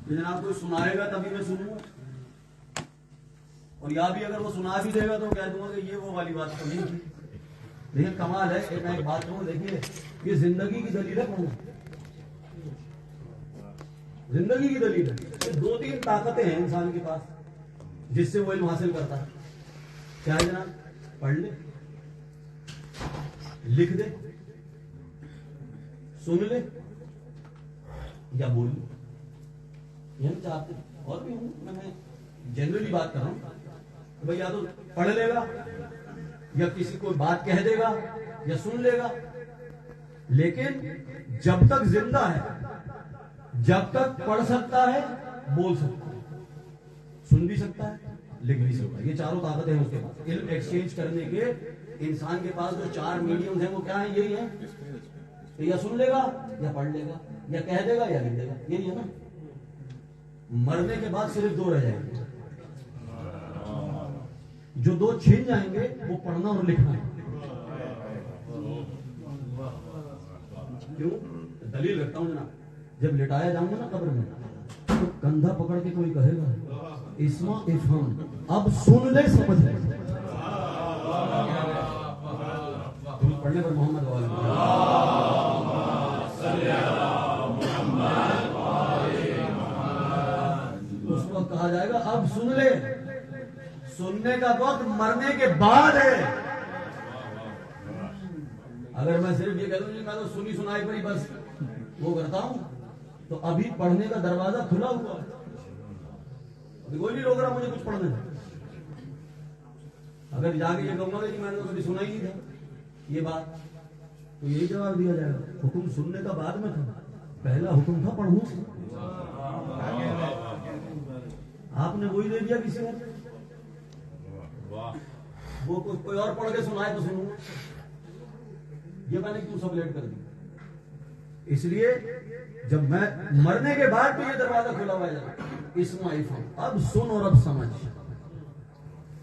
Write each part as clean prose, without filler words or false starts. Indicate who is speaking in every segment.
Speaker 1: جناب کوئی سنائے گا تبھی میں سنوں گا، اور یا بھی اگر وہ سنا بھی دے گا تو کہہ دوں گا کہ یہ وہ والی بات تو نہیں تھی۔ لیکن کمال ہے کہ میں ایک بات کہوں، دیکھیے یہ زندگی کی دلیل ہے، پڑھنا زندگی کی دلیل ہے۔ یہ دو تین طاقتیں ہیں انسان کے پاس جس سے وہ علم حاصل کرتا ہے۔ کیا ہے جناب؟ پڑھ لے، لکھ دے، سن لے یا بول لے، یہ ہم چاہتے ہیں۔ اور بھی ہوں میں جنرلی بات کر رہا ہوں کہ بھائی یا تو پڑھ لے گا یا کسی کو بات کہہ دے گا یا سن لے گا، لیکن جب تک زندہ ہے، جب تک پڑھ سکتا ہے، بول سکتا ہے، سن بھی سکتا ہے، لکھ بھی سکتا ہے۔ یہ چاروں طاقتیں ہیں اس کے پاس۔ علم ایکسچینج کرنے کے انسان کے پاس جو چار میڈیم ہیں وہ کیا ہیں؟ یہی ہیں کہ یا سن لے گا یا پڑھ لے گا یا کہہ دے گا یا لکھ دے گا، یہی ہے نا۔ مرنے کے بعد صرف دو رہ جائیں گے، جو دو چھن جائیں گے وہ پڑھنا اور لکھنا ہے۔ کیوں؟ دلیل رکھتا ہوں جناب، جب لٹایا جاؤں گا نا قبر میں تو کندھا پکڑ کے کوئی کہے گا اسما افہم، اب سن لے سمجھ لے۔ پڑھنے پر محمد اس وقت کہا جائے گا اب سن لے۔ سننے کا وقت مرنے کے بعد ہے۔ اگر میں صرف یہ کہہ دوں میں تو سنی سنائی پر ہی بس وہ کرتا ہوں تو ابھی پڑھنے کا دروازہ کھلا ہوا ہے، ابھی کوئی نہیں روک رہا مجھے کچھ پڑھنے۔ اگر جا کے یہ کہوں گا کہ میں نے تو کبھی سنا ہی نہیں تھا یہ بات، تو یہی جواب دیا جائے گا حکم سننے کا بعد میں تھا، پہلا حکم تھا پڑھوں۔ آپ نے وہی دے دیا کسی اور، وہ کوئی اور پڑھ کے سنائے تو سنوں، یہ میں نے کیوں سب لیٹ کر دی؟ اس لیے جب میں مرنے کے بعد بھی یہ دروازہ کھلا ہوا ہے، اسما افہم، اب سن اور اب سمجھ۔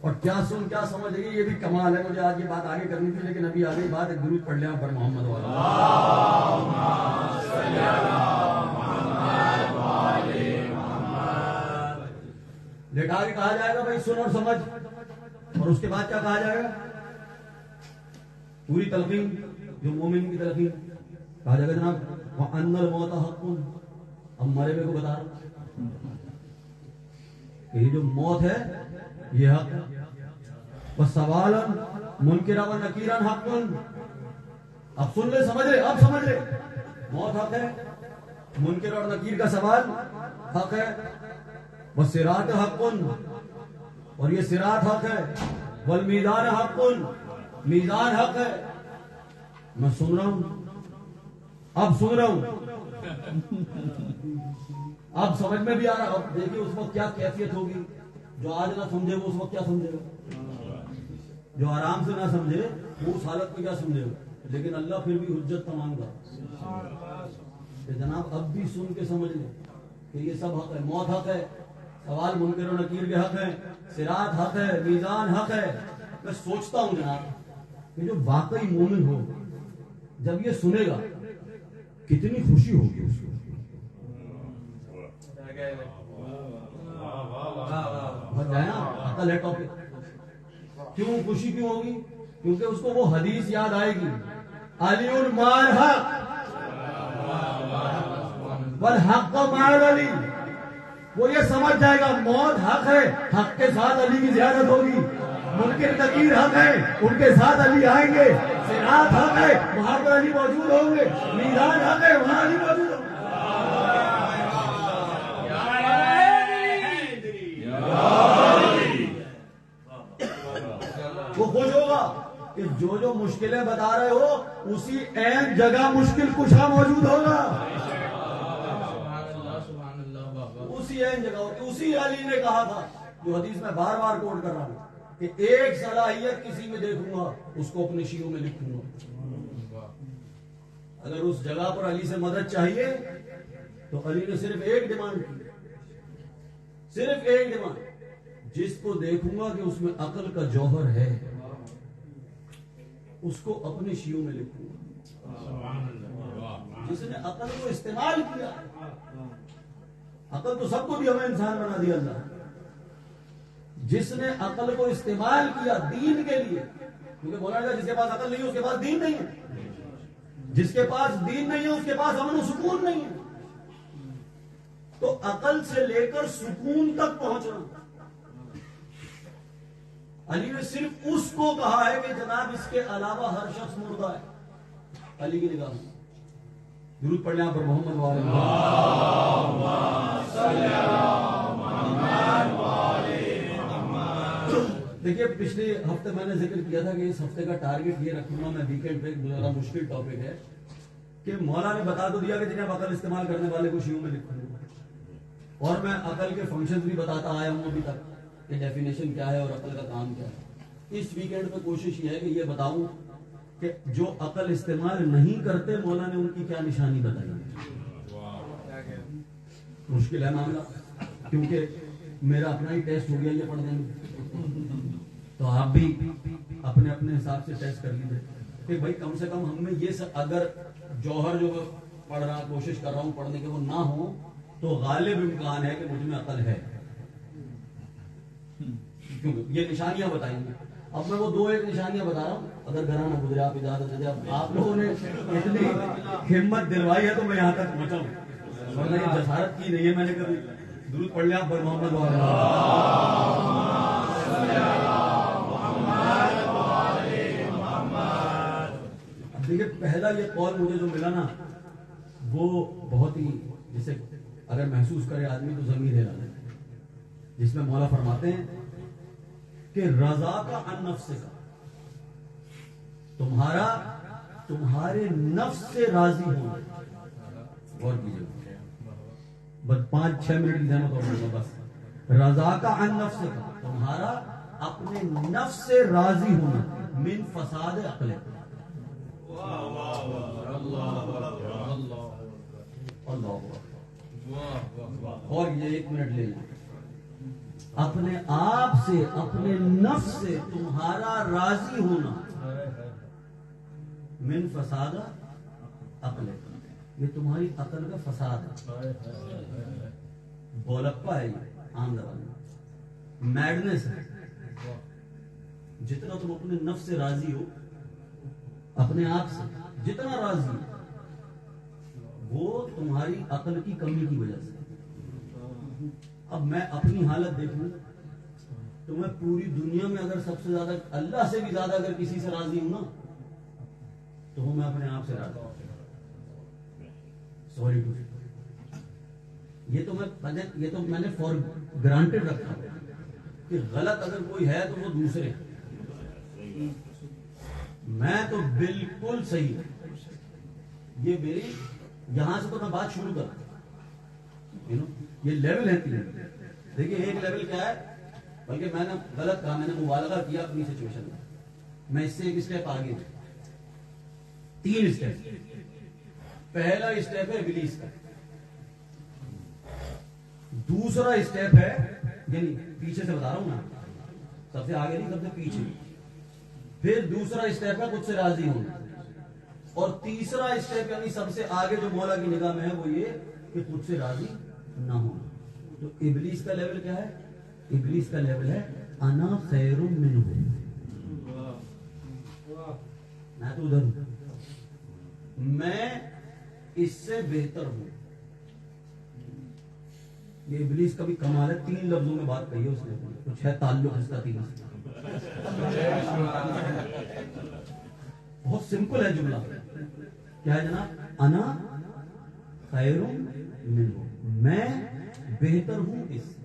Speaker 1: اور کیا سن کیا سمجھ ہے یہ بھی کمال ہے۔ مجھے آج یہ بات آگے کرنی تھی لیکن ابھی آگے بات، ایک درود پڑھ لیں پر محمد لٹا کے کہا جائے گا بھائی سن اور سمجھ، اور اس کے بعد کیا کہا جائے گا؟ پوری تلقین جو مومن کی تلقین کہا جائے گا جناب وَأَنَّ الْمَوْتَ حَقٌّ، اب مرے ہوئے کو بتا رہا کہ یہ جو موت ہے یہ حق ہے۔ وَسَوَالًا مُنْكِرًا وَنَكِيرًا حَقٌّ، اب سن لے سمجھ لے، اب سمجھ لے، موت حق ہے، منکر اور نکیر کا سوال حق ہے، وَالصِّرَاطُ حَقٌّ، اور یہ صراط حق ہے، وَالْمِيزَانُ حَقٌّ، میزان حق ہے۔ میں سن رہا ہوں، اب سن رہا ہوں، اب سمجھ میں بھی آ رہا۔ اب دیکھیے اس وقت کیا کیفیت ہوگی، جو آج نہ سمجھے وہ اس وقت کیا سمجھے گا، جو آرام سے نہ سمجھے وہ اس حالت میں کیا سمجھے گا۔ لیکن اللہ پھر بھی حجت تمام گا کہ جناب اب بھی سن کے سمجھ لیں کہ یہ سب حق ہے، موت حق ہے، سوال منکر و نکیر کے حق ہے، صراط حق ہے، میزان حق ہے۔ میں سوچتا ہوں جناب کہ جو واقعی مومن ہو جب یہ سنے گا کتنی خوشی ہوگی اس کو۔ عقل ہے ٹاپک، کیوں خوشی کیوں ہوگی؟ کیونکہ اس کو وہ حدیث یاد آئے گی، علی المال حق والحق مع علی، وہ یہ سمجھ جائے گا موت حق ہے، حق کے ساتھ علی کی زیارت ہوگی، منکر نکیر حق ہے، ان کے ساتھ علی آئیں گے، صراط حق ہے، وہاں پر علی موجود ہوں گے، میزان حق ہے، وہاں علی موجود ہوں گے۔ وہ خوش ہوگا کہ جو جو مشکلیں بتا رہے ہو اسی عین جگہ مشکل کشا موجود ہوگا، اسی عین جگہ ہوگی۔ اسی علی نے کہا تھا جو حدیث میں بار بار کوٹ کر رہا ہوں کہ ایک صلاحیت کسی میں دیکھوں گا اس کو اپنے شیعوں میں لکھوں گا۔ اگر اس جگہ پر علی سے مدد چاہیے تو علی نے صرف ایک ڈیمانڈ کی، صرف ایک ڈیمانڈ، جس کو دیکھوں گا کہ اس میں عقل کا جوہر ہے اس کو اپنے شیعوں میں لکھوں گا۔ جس نے عقل کو استعمال کیا عقل تو سب کو بھی ہمیں انسان بنا دیا اللہ. جس نے عقل کو استعمال کیا دین کے لیے، کیونکہ بولا گیا جس کے پاس عقل نہیں ہے اس کے پاس دین نہیں ہے، جس کے پاس دین نہیں ہے اس کے پاس امن و سکون نہیں ہے. تو عقل سے لے کر سکون تک پہنچنا، علی نے صرف اس کو کہا ہے کہ جناب اس کے علاوہ ہر شخص مردہ ہے. علی کی نگاہ میں درود پڑھ لیں آپ پر محمد وعلیہ محمد. دیکھیے پچھلے ہفتے میں نے ذکر کیا تھا کہ اس ہفتے کا ٹارگٹ یہ رکھوں گا میں، ویکینڈ پہ بڑا مشکل ٹاپک ہے کہ مولا نے بتا تو دیا کہ جنہیں عقل استعمال کرنے والے کو شیعوں میں لکھوں گا، اور میں عقل کے فنکشنز بھی بتاتا آیا ہوں ابھی تک کہ ڈیفینیشن کیا ہے اور عقل کا کام کیا ہے. اس ویکینڈ پہ کوشش یہ ہے کہ یہ بتاؤں کہ جو عقل استعمال نہیں کرتے مولا نے ان کی کیا نشانی بتائی. مشکل ہے معاملہ، کیونکہ میرا اپنا ہی ٹیسٹ ہو گیا یہ پڑھنے میں، تو آپ بھی اپنے اپنے حساب سے ٹیسٹ کر لیجیے کہ بھائی کم سے کم ہم میں یہ سب اگر جوہر جو میں پڑھ رہا کوشش کر رہا ہوں پڑھنے کے وہ نہ ہو تو غالب امکان ہے کہ مجھ میں عقل ہے، کیونکہ یہ نشانیاں بتائیں گے. اب میں وہ 2-1 نشانیاں بتا رہا ہوں، اگر گھرانا گزرے آپ اجازت دے. اب آپ لوگوں نے اتنی ہمت دلوائی ہے تو میں یہاں تک پہنچا ہوں، ورنہ یہ جسارت کی نہیں ہے میں نے کبھی. درود پڑھ لیا آپ پر محمد وعلیہ. اب دیکھیے پہلا یہ قول مجھے جو ملا نا وہ بہت ہی جسے اگر محسوس کرے آدمی تو ضمیر ہلا دے، جس میں مولا فرماتے ہیں کہ رضا کا عن نفس کا، تمہارے نفس سے راضی ہونا. غور کیجیے، بس 5-6 منٹ کی زحمت اور ہوگا بس. رضا کا عن نفس کا، تمہارا اپنے نفس سے راضی ہونا، من فساد عقل. اور یہ 1 منٹ لے لیں، اپنے آپ سے اپنے نفس سے تمہارا راضی ہونا، من فساد عقل، یہ تمہاری عقل کا فساد ہے، بولپا ہے، یہ عام زبان میں میڈنس ہے. جتنا تم اپنے نفس سے راضی ہو، اپنے آپ سے جتنا راضی ہو، وہ تمہاری عقل کی کمی کی وجہ سے. اب میں اپنی حالت دیکھوں تو میں پوری دنیا میں اگر سب سے زیادہ اللہ سے بھی زیادہ اگر کسی سے راضی ہوں نا تو وہ میں اپنے آپ سے راضی ہوں. سوری ٹو، یہ تو میں نے فور گرانٹیڈ رکھا کہ غلط اگر کوئی ہے تو وہ دوسرے، میں تو بالکل صحیح. یہ میری یہاں سے تو میں بات شروع کرتا، یہ لیول ہے 3. دیکھیے ایک لیول کیا ہے، بلکہ میں نے غلط کہا، میں نے مبالغہ کیا اپنی سچویشن میں اس سے 1 اسٹیپ آگے، 3 اسٹیپ. پہلا اسٹیپ ہے ابلیس کا، دوسرا اسٹیپ ہے یعنی پیچھے سے بتا رہا ہوں نا، سب سے آگے نہیں سب سے پیچھے. پھر دوسرا اسٹیپ ہے خود سے راضی ہونا، اور تیسرا اسٹیپ یعنی سب سے آگے جو مولا کی نگاہ میں ہے وہ یہ کہ خود سے راضی نہ ہونا. تو ابلیس کا لیول کیا ہے؟ ابلیس کا لیول ہے انا خیر منہ، میں تو ادھر ہوں، میں اس سے بہتر ہوں. یہ ابلیس کا بھی کمال ہے، 3 لفظوں میں بات کہی ہے اس نے، کچھ ہے تعلق اس کا 3. بہت سمپل ہے جملہ، کیا ہے جناب؟ انا خیر منہ، میں بہتر ہوں اس سے.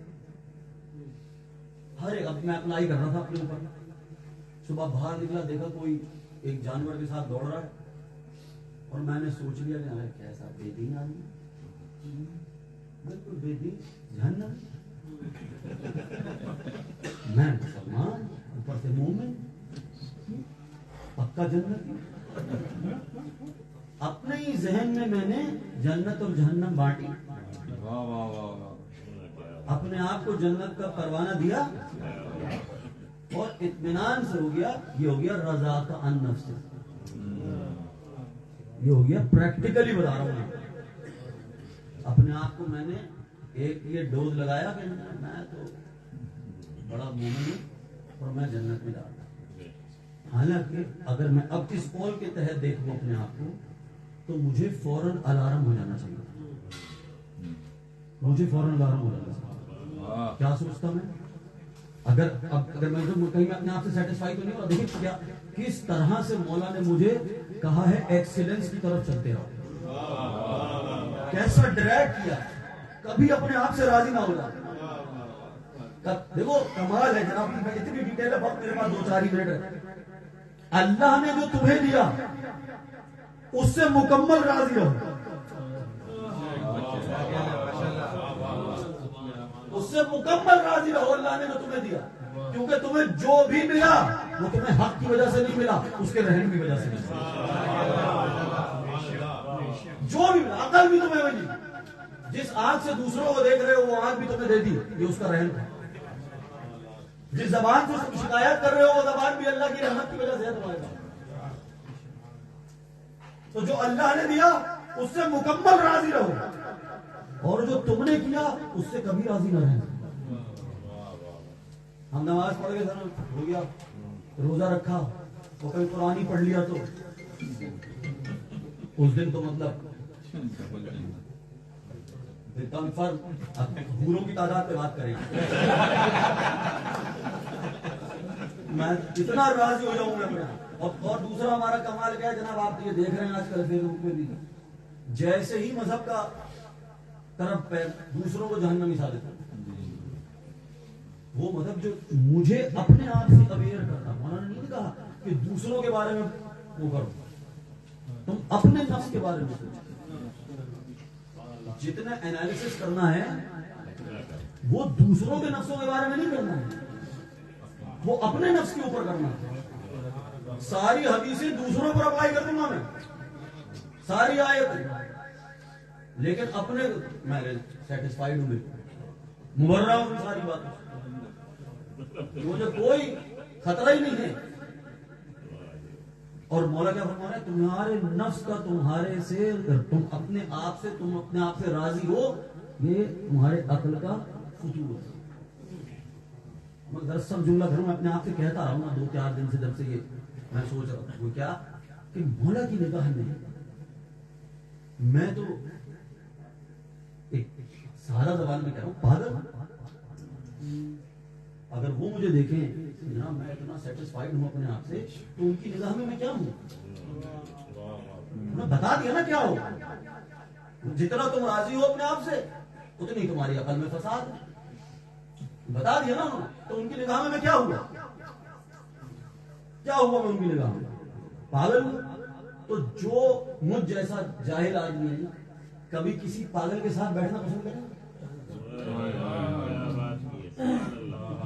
Speaker 1: ہر ایک، اب میں اپلائی کر رہا تھا اپنے اوپر، صبح باہر نکلا دیکھا کوئی ایک جانور کے ساتھ دوڑ رہا ہے اور میں نے سوچ لیا کہ کیسا بے دین آدمی، بالکل بے دین، جہنم. میں مسلمان، اوپر سے مومن، پکا جنت. اپنے ہی ذہن میں نے جنت اور جہنم بانٹی، اپنے آپ کو جنت کا پروانہ دیا اور اطمینان سے ہو گیا. یہ ہو گیا رضا کا عن نفس، یہ ہو گیا پریکٹیکلی بتا رہا ہوں. اپنے آپ کو میں نے ایک یہ ڈوز لگایا کہ میں تو بڑا مومن ہوں اور میں جنت میں جا رہا ہوں. حالانکہ اگر میں اب اس قول کے تحت دیکھوں اپنے آپ کو تو مجھے فوراً الارم ہو جانا چاہیے. مجھے فوراً الارم ہو جانا چاہیے. کیا سوچتا میں اگر میں کہیں میں اپنے آپ سے سیٹسفائی تو نہیں ہوں. دیکھیں کیا کس طرح سے مولا نے مجھے کہا ہے ایکسیلنس کی طرف چلتے رہو. کیسا ڈائریکٹ کیا, کبھی اپنے آپ سے راضی نہ ہو جائے. دیکھو کمال ہے جناب, اتنی ڈیٹیل ہے, وقت میرے پاس 2-4 منٹ ہے. اللہ نے جو تمہیں دیا اس سے مکمل راضی رہو. اس سے مکمل راضی رہو اللہ نے جو تمہیں دیا, کیونکہ تمہیں جو بھی ملا وہ تمہیں حق کی وجہ سے نہیں ملا, اس کے رہن کی وجہ سے ملا. جو بھی ملا, عقل بھی تمہیں ملی, جس آنکھ سے دوسروں کو دیکھ رہے ہو وہ آنکھ بھی تمہیں دے دی, یہ اس کا رہن تھا. جس زبان سے شکایت کر رہے ہو وہ زبان بھی اللہ کی رحمت کی وجہ سے ہے تمہارے پاس. تو جو اللہ نے دیا اس سے مکمل راضی رہو, اور جو تم نے کیا اس سے کبھی راضی نہ رہنا. ہم نماز پڑھ گئے سر, ہو گیا, روزہ رکھا اور کبھی قرآن ہی پڑھ لیا تو اس دن تو مطلب حوروں کی تعداد پہ بات کریں میں اتنا راضی ہو جاؤں گا. اور دوسرا ہمارا کمال کیا ہے جناب, آپ یہ دیکھ رہے ہیں آج کل فیس بک پہ بھی, جیسے ہی مذہب کا طرف دوسروں کو جہنمی ثابت کرتا. وہ مذہب جو مجھے اپنے آپ سے اویئر کرتا, مولانا نے نہیں کہا کہ دوسروں کے بارے میں وہ کرو, تم اپنے نفس کے بارے میں سوچو. جتنا انالیسس کرنا ہے وہ دوسروں کے نفسوں کے بارے میں نہیں کرنا ہے, وہ اپنے نفس کے اوپر کرنا ہے. ساری حدیثیں دوسروں پر اپلائی کر دوں گا میں, ساری آیتیں, لیکن اپنے میں سیٹسفائیڈ ہوں, مبرہ ہوں ساری باتوں, مجھے کوئی خطرہ ہی نہیں ہے. اور مولا کیا فرما رہا ہے, تمہارے نفس کا تمہارے سے, تم اپنے آپ سے راضی ہو, یہ تمہارے عقل کا فتور ہے. میں دراصل جملہ گھر میں اپنے آپ سے کہتا رہا ہوں 2-4 دن سے, جب سے یہ میں سوچ رہا ہوں وہ کیا کہ مولا کی نگاہ میں میں تو ایک سادہ زبان میں کہہ رہا ہوں پاگل. اگر وہ مجھے دیکھیں جناب میں اتنا سیٹسفائیڈ ہوں اپنے آپ سے, تو ان کی نگاہ میں کیا ہوں؟ بتا دیا نا کیا ہو. جتنا تم راضی ہو اپنے آپ سے اتنی تمہاری عقل میں فساد ہے. بتا دیا نا انہوں نے, تو ان کی نگاہ میں کیا ہوا؟ کیا ہوا میں ان کی نگاہ میں؟ پاگل ہوں. تو جو مجھ جیسا جاہل آدمی ہے کبھی کسی پاگل کے ساتھ بیٹھنا پسند کرے,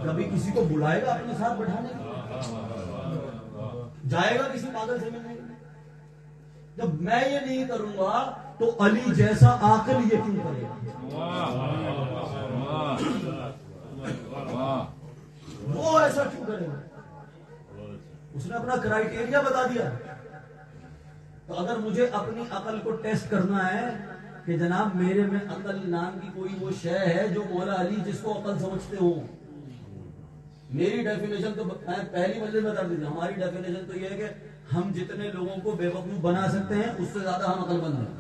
Speaker 1: کبھی کسی کو بلائے گا اپنے ساتھ بٹھانے, جائے گا کسی پاگل سے ملنے. جب میں یہ نہیں کروں گا تو علی جیسا عاقل یہ کیوں کرے گا؟ وہ ایسا کیوں کرے گا؟ اس نے اپنا کرائیٹیریا بتا دیا. تو اگر مجھے اپنی عقل کو ٹیسٹ کرنا ہے کہ جناب میرے میں عقل نام کی کوئی وہ شے ہے جو مولا علی جس کو عقل سمجھتے ہو, میری ڈیفینیشن تو پہلی منزل میں کر دیجیے. ہماری ڈیفینیشن تو یہ ہے کہ ہم جتنے لوگوں کو بے وقوف بنا سکتے ہیں اس سے زیادہ ہم عقل مند ہیں,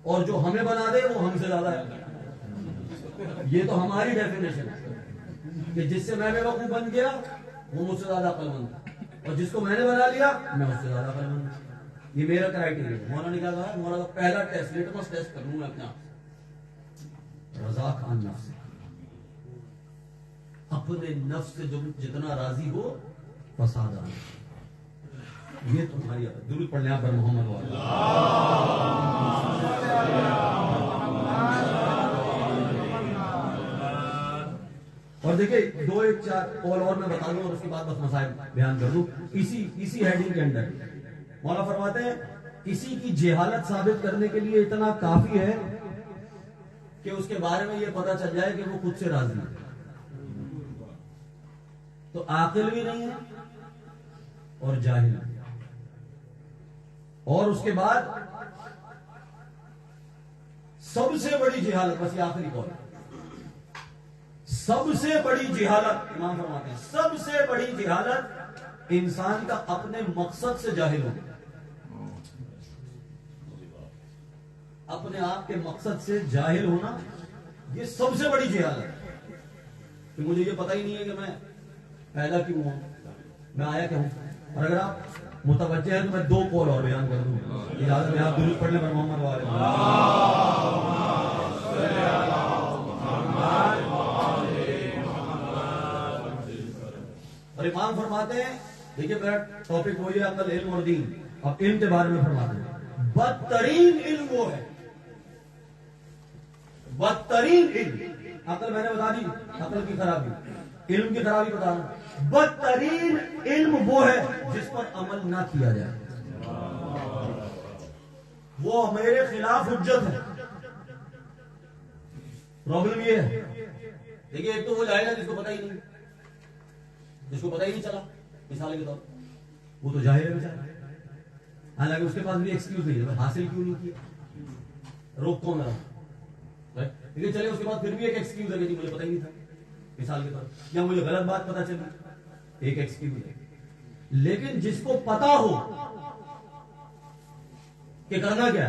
Speaker 1: اور جو ہمیں بنا دے وہ ہم سے زیادہ ہے. یہ تو ہماری ڈیفینیشن ہے کہ جس سے میں بے وقوف بن گیا وہ مجھ سے زیادہ عقل مند ہے, اور جس کو میں نے بنا لیا میں اس سے زیادہ عقل مند ہوں. یہ میرا کرائیٹیریا ہے. مولانا نے کہا ہے مولانا کا پہلا ٹیسٹ, لیٹمس ٹیسٹ کروں میں اپنے آپ رضا خان نفس, اپنے نفس سے جو جتنا راضی ہو فساد آنا. یہ تمہاری درود پڑھنے آپ پر محمد والا. اور دیکھیں 2-1-4 اور میں بتا دوں اور اس کے بعد بس مسائل بیان کر دوں. اسی ہیڈنگ کے اندر مولا فرماتے ہیں کسی کی جہالت ثابت کرنے کے لیے اتنا کافی ہے کہ اس کے بارے میں یہ پتا چل جائے کہ وہ خود سے راضی ہے. تو عاقل بھی نہیں ہے اور جاہل بھی. اور اس کے بعد سب سے بڑی جہالت, بس یہ آخری قول, سب سے بڑی جہالت، امام فرماتے ہیں سب سے بڑی جہالت انسان کا اپنے مقصد سے جاہل ہونا، اپنے آپ کے مقصد سے جاہل ہونا، یہ سب سے بڑی جہالت ہے کہ مجھے یہ پتہ ہی نہیں ہے کہ میں پیدا کیوں ہوں، میں آیا کیا ہوں. اور اگر آپ متوجہ ہیں تو میں 2 قول اور بیان کر دوں. اجازت میں آپ درود پڑھ لیں محمد اور امام فرماتے ہیں، دیکھیے میرا ٹاپک وہی ہے عقل، علم اور دین. اب علم کے بارے میں فرماتے ہیں بدترین علم وہ ہے، بدترین علم، عقل میں نے بتا دی عقل کی خرابی، علم کی خرابی بتا رہا ہوں. بدترین علم وہ ہے جس پر عمل نہ کیا جائے، وہ میرے خلاف حجت ہے. پرابلم یہ ہے، دیکھیے ایک تو وہ جائے گا جس کو پتہ ہی نہیں، جس کو پتہ ہی نہیں چلا، مثال کے طور وہ تو جاہل ہے بیچارہ، حالانکہ اس کے پاس بھی ایکسکیوز نہیں ہے حاصل کیوں نہیں کیا، روک کون رہا، لیکن چلے اس کے بعد پھر بھی ایک ایکسکیوز ہے کہ مجھے پتہ ہی نہیں تھا، مثال کے طور یا مجھے غلط بات پتہ چلی، ایک ایکسکیوز ہے. لیکن جس کو پتا ہو کہ کرنا کیا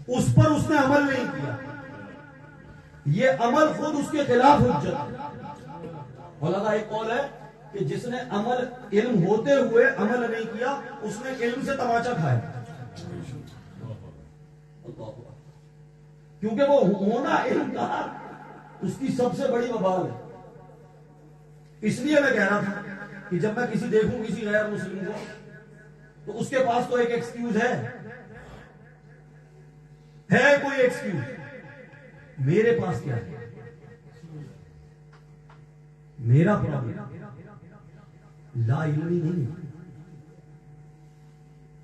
Speaker 1: اس پر اس نے عمل نہیں کیا، یہ عمل خود اس کے خلاف حجت ہے. مولانا ایک قول ہے کہ جس نے عمل علم ہوتے ہوئے عمل نہیں کیا اس نے علم سے تماچا کھایا، کیونکہ وہ ہونا علم کا اس کی سب سے بڑی وبال ہے. اس لیے میں کہہ رہا تھا کہ جب میں کسی دیکھوں کسی غیر مسلم کو تو اس کے پاس تو ایک ایکسکیوز ہے کوئی ایکسکیوز، میرے پاس کیا ہے؟ میرا پرابلم لا علمی نہیں ہے،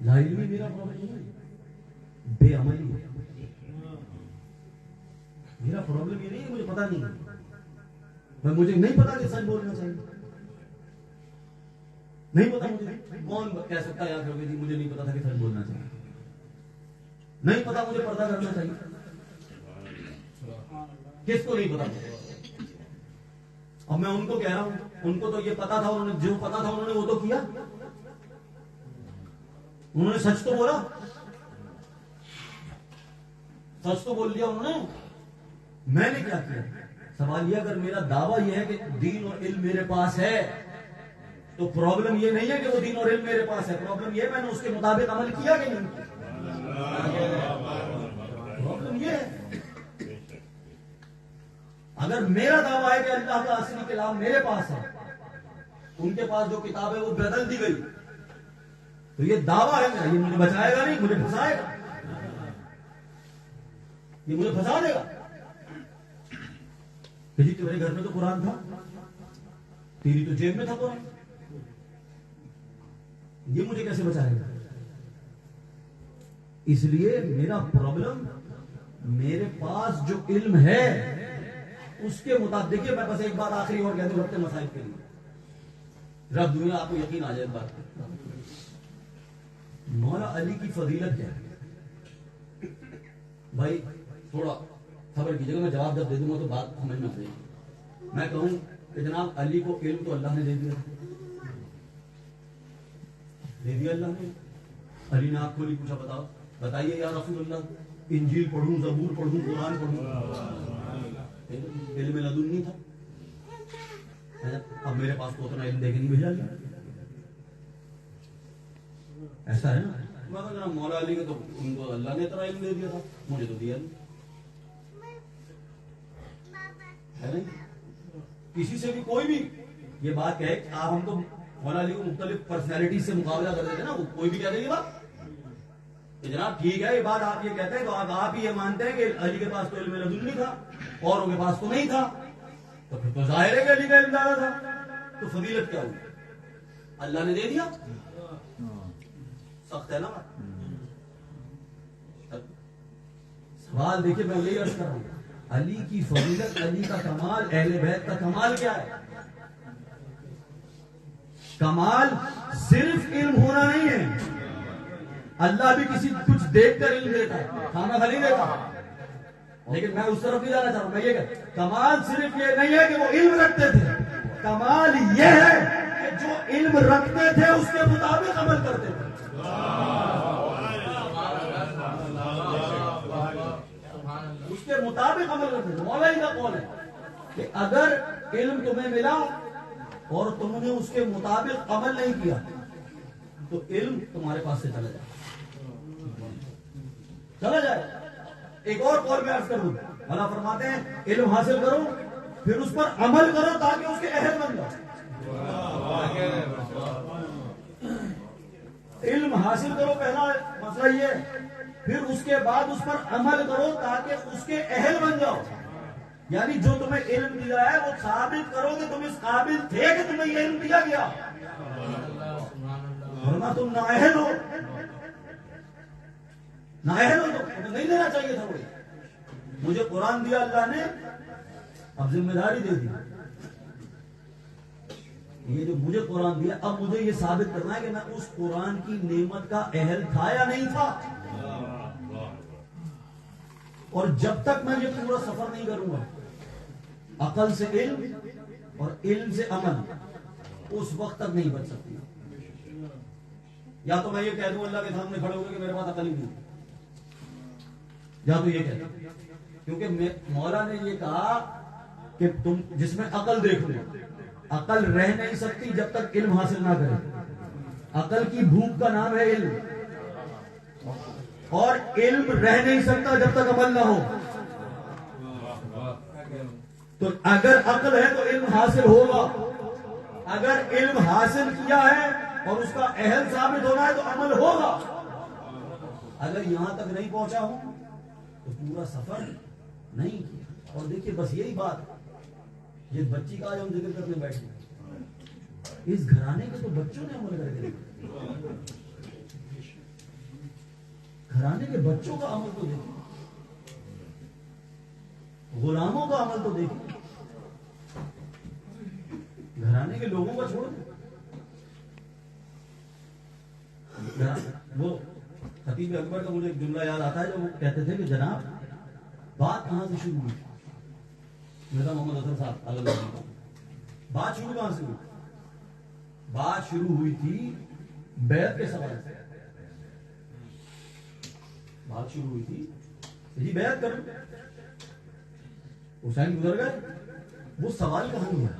Speaker 1: لا علمی میرا پرابلم نہیں ہے، بے عملی ہے. میرا پرابلم یہ نہیں ہے مجھے پتا نہیں ہے، مجھے نہیں پتا کہ سچ بولنا چاہیے، نہیں پتا مجھے، کون کہہ سکتا ہے یاد رکھے جی مجھے نہیں پتا تھا کہ سچ بولنا چاہیے، نہیں پتا مجھے پردہ کرنا چاہیے، کس کو نہیں پتا؟ اب میں ان کو کہہ رہا ہوں، ان کو تو یہ پتا تھا، انہوں نے جو پتا تھا انہوں نے وہ تو کیا، انہوں نے سچ تو بولا، سچ تو بول دیا انہوں نے. میں نے کیا کیا؟ سوال یہ اگر میرا دعویٰ یہ ہے کہ دین اور علم میرے پاس ہے تو پرابلم یہ نہیں ہے کہ وہ دین اور علم میرے پاس ہے، پرابلم یہ میں نے اس کے مطابق عمل کیا کہ نہیں کیا. پرابلم یہ ہے اگر میرا دعویٰ ہے کہ اللہ کا اصلی کلام میرے پاس ہے، ان کے پاس جو کتاب ہے وہ بدل دی گئی، تو یہ دعویٰ ہے میرا، یہ مجھے بچائے گا نہیں، مجھے پھنسائے گا، یہ مجھے پھنسا دے گا کہ جی تمہارے گھر میں تو قرآن تھا، تیری تو جیب میں تھا قرآن، یہ مجھے کیسے بچائے گا؟ اس لیے میرا پرابلم میرے پاس جو علم ہے اس کے مطابق. دیکھیے میں بس ایک بات آخری اور کہہ دوں ربط مسائل کے لیے، رب دنیا آپ کو یقین آ جائے بات. مولا علی کی فضیلت کیا ہے بھائی؟ تھوڑا خبر کیجیے گا، میں جواب جب دے دوں گا تو بات سمجھ میں آ جائے گی. میں کہوں کہ جناب علی کو علم تو اللہ نے دے دیا اللہ نے. علی نے آپ کھولی پوچھا بتاؤ بتائیے یا رسول اللہ انجیل پڑھوں، زبور پڑھوں، قرآن پڑھوں؟ علم لدنی تھا. اب میرے پاس تو اتنا علم دے کے نہیں بھیجا گیا، ایسا ہے نا. میں کہا جناب مولا علی کے تو ان کو اللہ نے اتنا علم دے دیا تھا، مجھے تو دیا نہیں ہے. نہیں کسی سے بھی کوئی بھی یہ بات کہے آپ، ہم تو مولا علی کو مختلف پرسنالٹی سے مقابلہ کر دیتے نا، کوئی بھی کہتے یہ بات کہ جناب ٹھیک ہے یہ بات آپ یہ کہتے ہیں تو آپ ہی یہ مانتے ہیں کہ علی کے پاس تو علم لدنی تھا اوروں کے پاس تو نہیں تھا، تو پھر تو ظاہر ہے کہ علی کا علم زیادہ تھا، تو فضیلت کیا ہوئی؟ اللہ نے دے دیا. سخت ہے نا بات. سوال دیکھیے میں یہی عرض کر رہا ہوں، علی کی فضیلت، علی کا کمال، اہل بیت کا کمال کیا ہے؟ کمال صرف علم ہونا نہیں ہے. اللہ بھی کسی کچھ دیکھ کر علم دیتا ہے، کھانا کھا نہیں دیتا. لیکن میں اس طرف نہیں جانا چاہتا ہوں. میں یہ کہ کمال صرف یہ نہیں ہے کہ وہ علم رکھتے تھے, کمال یہ ہے کہ جو علم رکھتے تھے اس کے مطابق عمل کرتے تھے. اس کے مطابق عمل کرتے تھے. مولانا کا قول ہے کہ اگر علم تمہیں ملا اور تم نے اس کے مطابق عمل نہیں کیا تو علم تمہارے پاس سے چلا جائے. ایک اور قول میں عرض کروں, اللہ فرماتے ہیں علم حاصل کرو پھر اس پر عمل کرو تاکہ اس کے اہل بن جاؤ. علم حاصل کرو پہلا مسئلہ یہ, پھر اس کے بعد اس پر عمل کرو تاکہ اس کے اہل بن جاؤ. یعنی جو تمہیں علم دیا ہے وہ ثابت کرو کہ تم اس قابل تھے کہ تمہیں یہ علم دیا گیا, ورنہ تم نااہل ہو. نااہل ہو تو نہیں دینا چاہیے تھا. وہی مجھے قرآن دیا اللہ نے, اب ذمہ داری دے دی. یہ جو مجھے قرآن دیا اب مجھے یہ ثابت کرنا ہے کہ میں اس قرآن کی نعمت کا اہل تھا یا نہیں تھا. اور جب تک میں یہ پورا سفر نہیں کروں گا عقل سے علم اور علم سے عمل, اس وقت تک نہیں بچ سکتی. یا تو میں یہ کہہ دوں اللہ کے سامنے کھڑے ہو کے میرے پاس عقل ہی نہیں, یا تو یہ کہہ دوں, کیونکہ مولا نے یہ کہا کہ تم جس میں عقل دیکھ لو, عقل رہ نہیں سکتی جب تک علم حاصل نہ کرے. عقل کی بھوک کا نام ہے علم, اور علم رہ نہیں سکتا جب تک عمل نہ ہو. تو اگر عقل ہے تو علم حاصل ہوگا, اگر علم حاصل کیا ہے اور اس کا اہل ثابت ہونا ہے تو عمل ہوگا. اگر یہاں تک نہیں پہنچا ہوں تو پورا سفر نہیں کیا. اور دیکھیے بس یہی بات, یہ بچی کا آج ہم ذکر کرنے بیٹھے, اس گھرانے کے تو بچوں نے عمل کر کے, گھرانے کے بچوں کا عمل تو دیکھیں, غلاموں کا عمل تو دیکھیں, گھرانے کے لوگوں کا چھوڑ دیں. وہ خطیب اکبر کا مجھے ایک جملہ یاد آتا ہے جو وہ کہتے تھے کہ جناب بات کہاں سے شروع ہوئی. مرزا محمد حسن صاحب اللہ, بات شروع کہاں سے ہوئی؟ بات شروع ہوئی تھی بیعت کے سوال سے. بات شروع ہوئی تھی جی بیعت کرو, حسین گزر گئے, وہ سوال کہاں گیا؟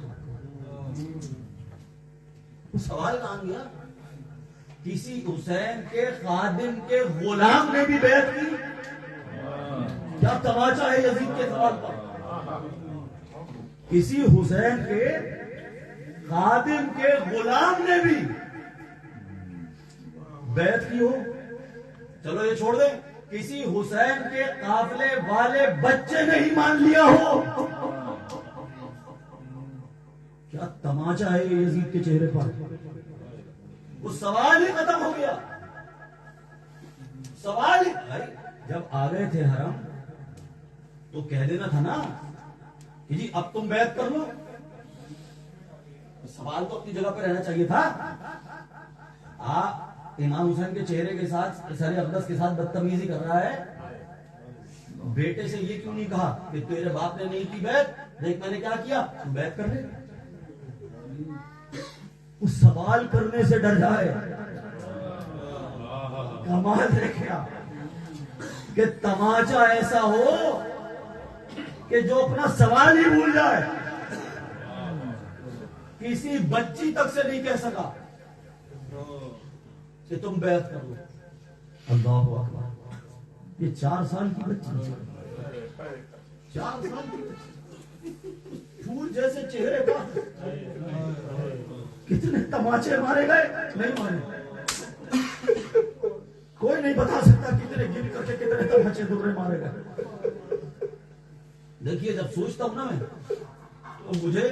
Speaker 1: وہ سوال کہاں گیا؟ کسی حسین کے خادم کے غلام نے بھی بیعت کی. کیا تماشا ہے یزید کے سوال پر. کسی حسین کے خادم کے غلام نے بھی بیعت کی ہو. چلو یہ چھوڑ دیں, کسی حسین کے قافلے والے بچے نے ہی مان لیا ہو. کیا تماشا ہے یزید کے چہرے پر. وہ سوال ہی ختم ہو گیا. سوال ہی, جب آ گئے تھے حرم تو کہہ دینا تھا نا کہ جی اب تم بیعت کر لو. سوال تو اپنی جگہ پہ رہنا چاہیے تھا. امام حسین کے چہرے کے ساتھ سر اقدس کے ساتھ بدتمیزی کر رہا ہے. بیٹے سے یہ کیوں نہیں کہا کہ تیرے باپ نے نہیں کی بیعت, دیکھ میں نے کیا کیا, تم بیعت کر لے. اس سوال کرنے سے ڈر جائے. کمال دیکھا کہ تماشا ایسا ہو کہ جو اپنا سوال ہی بھول جائے. کسی بچی تک سے نہیں کہہ سکا کہ تم بیعت کر لو. اللہ اکبر. یہ 4 سال کی بچی, 4 سال کی بچی, پھول جیسے چہرے پر. کتنے تماچے مارے گئے نہیں مارے, کوئی نہیں بتا سکتا کتنے گن کر کے کتنے تماچے درے مارے گئے. دیکھیے جب سوچتا ہوں نا میں تو مجھے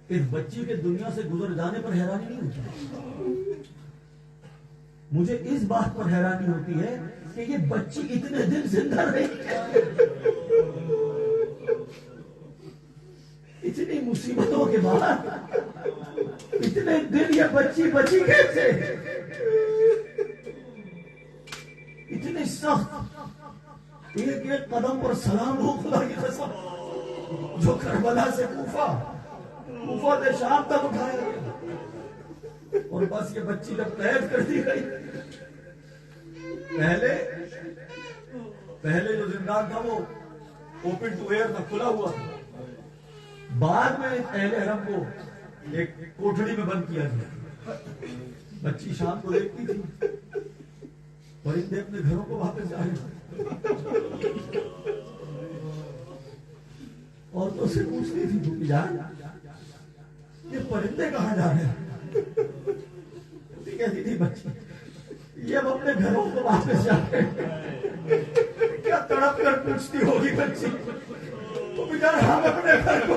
Speaker 1: اس بچی کے دنیا سے گزر جانے پر حیرانی نہیں ہوتی. مجھے اس بات پر حیرانی ہوتی ہے کہ یہ بچی اتنے دن زندہ رہی, اتنی مصیبتوں کے بعد اتنے دن یہ بچی بچی کیسے. اتنی سخت ایک ایک قدم پر سلام ہو خدا کی قسم، جو کربلا سے کوفہ سے شام تک اٹھایا گیا، اور بس یہ بچی جب قید کر دی گئی، پہلے جو زندان تھا وہ اوپن ٹو ایئر تھا، کھلا ہوا تھا، بعد میں اہل حرم کو ایک کوٹھڑی میں بند کیا گیا۔ بچی شام کو دیکھتی تھی پرندے اپنے گھروں کو واپس جا رہے، عورتوں سے پوچھتی تھی بھوپی جان یہ پرندے کہاں جا رہے ہیں؟ کہتی تھی بچی یہ اب اپنے گھروں کو واپس جا رہے ہیں۔ کیا تڑپ کر پوچھتی ہوگی بچی، بھوپی جان ہم اپنے گھر کو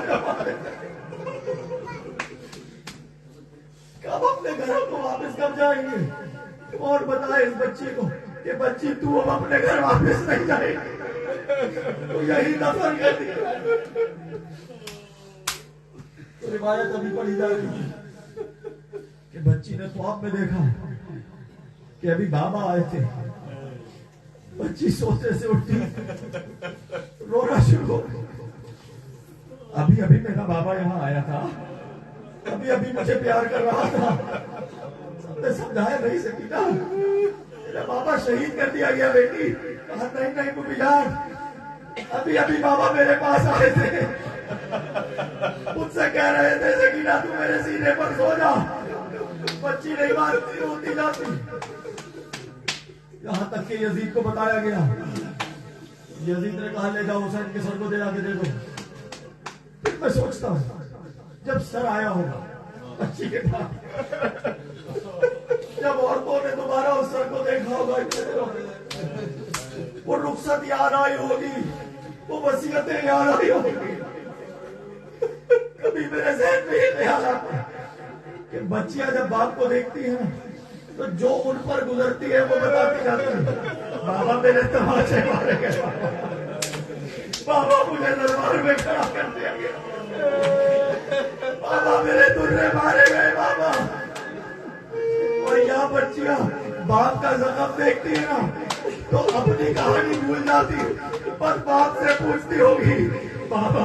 Speaker 1: کب اپنے گھروں کو واپس کب جائیں گے؟ اور بتائے اس بچی کو کہ بچی تو اب اپنے گھر واپس نہیں جائے گی، تو یہی دفن کر دی۔ روایت ابھی پڑھی جا رہی ہے کہ بچی نے خواب میں دیکھا کہ ابھی بابا آئے تھے، بچی سوتے سے اٹھی رونا شروع ہو گئی، ابھی میرا بابا یہاں آیا تھا، ابھی مجھے پیار کر رہا تھا، سب نے سمجھایا نہیں سکینا میرا بابا شہید کر دیا گیا بیٹی۔ کہا نہیں بھوپی جان، ابھی بابا میرے پاس آئے تھے، مجھ سے کہہ رہے تھے سکینہ تو میرے سینے پر سو جا، بچی نہیں مانتی، روتی جاتی، یہاں تک کہ یزید کو بتایا گیا، یزید نے کہا لے جاؤ حسین کے سر کو دے کے دے دو۔ پھر میں سوچتا ہوں جب سر آیا ہوگا بچی کے پاس، جب عورتوں نے دوبارہ اس سر کو دیکھا ہوگا، وہ رخصت یاد آئی ہوگی، وہ وصیتیں یاد آئی ہوگی، کبھی میرے ذہن میں یہ خیال آتا ہے کہ بچیاں جب باپ کو دیکھتی ہیں تو جو ان پر گزرتی ہے وہ بتاتی جاتی ہے، بابا میرے تماچے مارے گئے، بابا مجھے دربار میں کھڑا کر دیا گیا، بابا میرے درے مارے گئے بابا۔ اور یہاں بچیاں باپ کا زخم دیکھتی ہے نا تو اپنی کہانی بھول جاتی، پر باپ سے پوچھتی ہوگی بابا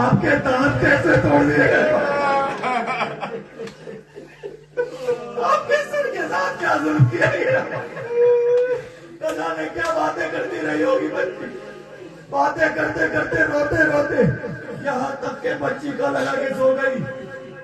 Speaker 1: آپ کے دانت کیسے توڑ دیے گئے، آپ کے سر کے ساتھ کیا ظلم کیا گیا، نہ جانے کیا باتیں کرتی رہی ہوگی بچی، باتیں کرتے کرتے روتے روتے یہاں تک کہ بچی کا لگا کہ سو گئی،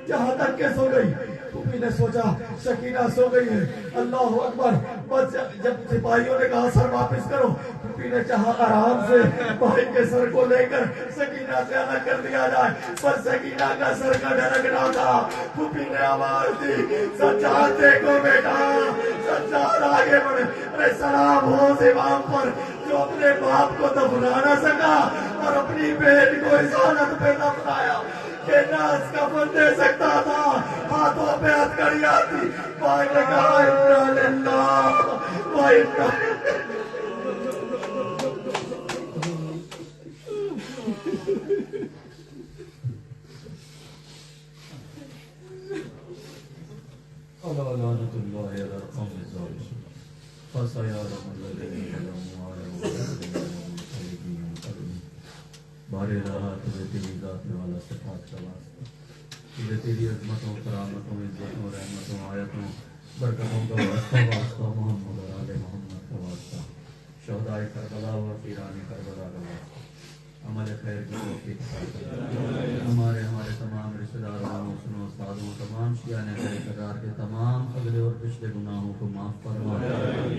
Speaker 1: یہاں تک کہ سو گئی۔ پھوپھی نے سوچا سکینہ سو گئی ہے، اللہ اکبر، بس جب سپاہیوں نے کہا سر واپس کرو، پھوپھی نے چاہا آرام سے بھائی کے سر کو لے کر سکینہ سے الگ کر دیا جائے، پر سکینہ کا سر کا ڈھڑکنا تھا۔ پھوپھی نے آواز دی سجاد دیکھو بیٹا، سجاد آگے بڑھے، ارے سلام ہو اس امام پر جو اپنے باپ کو دفنا نہ سکا اور اپنی بہن کو اس حالت پہ دفنایا کہ ناز کفن دے سکتا تھا، ہاتھوں پہ ہتھکڑیاں تھی، بھائی نے کہا انا للہ و انا لعنۃ اللہ علی القوم الظالمین فسيعلم الذين ظلموا على بارے رہا تجھے تیری ذات والا صفات کا واسطہ، تجھے تیری عظمتوں کرامتوں عزتوں رحمتوں آیتوں برکتوں کا واسطہ محمد اور آل محمد کا واسطہ، شہدائے کربلا و پیران کربلا کا واسطہ، عمل خیر کی توفیق ہمارے تمام رشتہ داروں دوستوں استادوں تمام شیعہ اہل کردار کے تمام اگلے اور پچھلے گناہوں کو معاف فرما،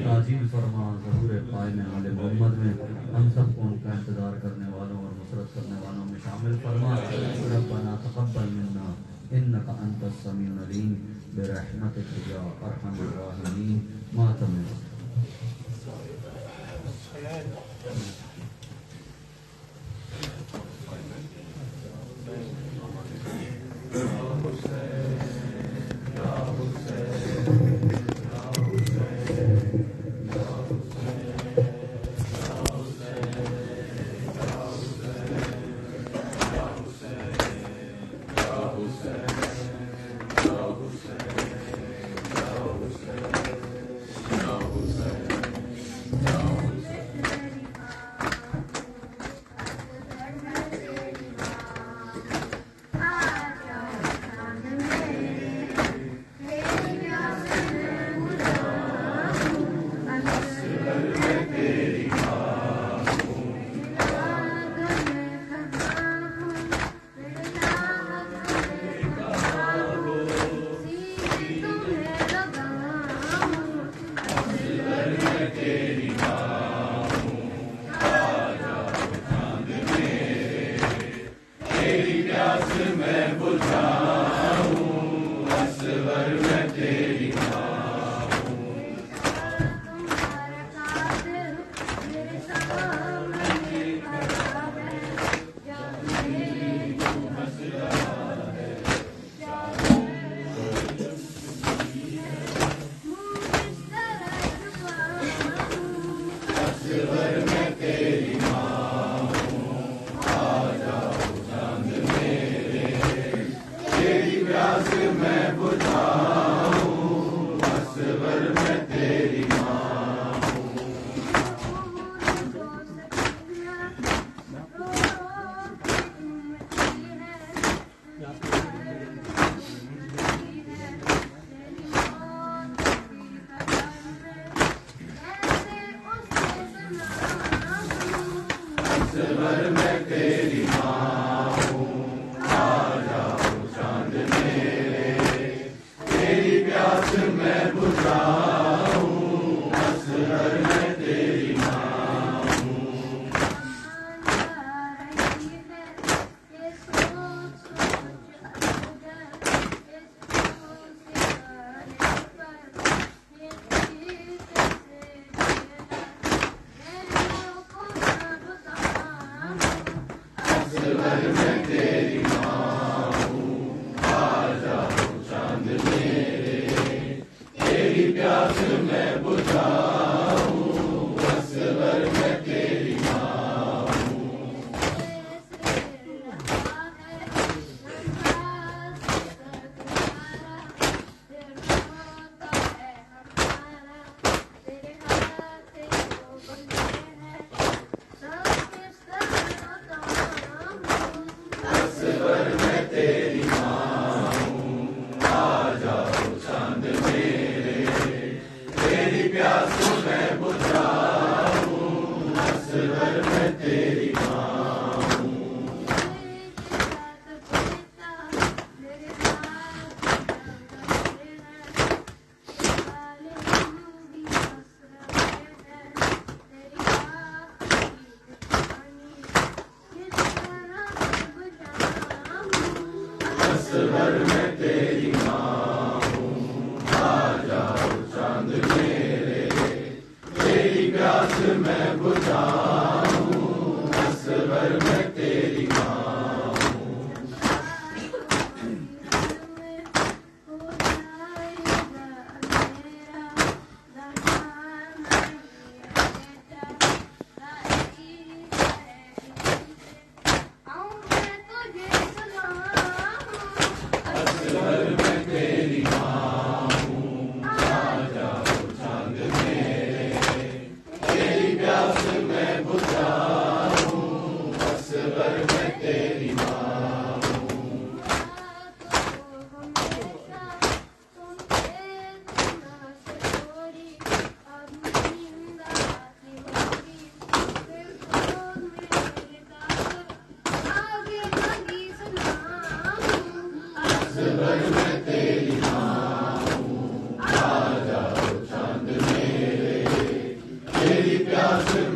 Speaker 1: تعجیل فرما، ظہور قائم آل محمد میں ہم سب کو ان کا انتظار کرنے والوں اور نصرت کرنے والوں میں شامل فرما۔ ربنا تقبل منا انک انت السمیع العلیم برحمتک یا ارحم الراحمین۔ ماتم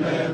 Speaker 2: میں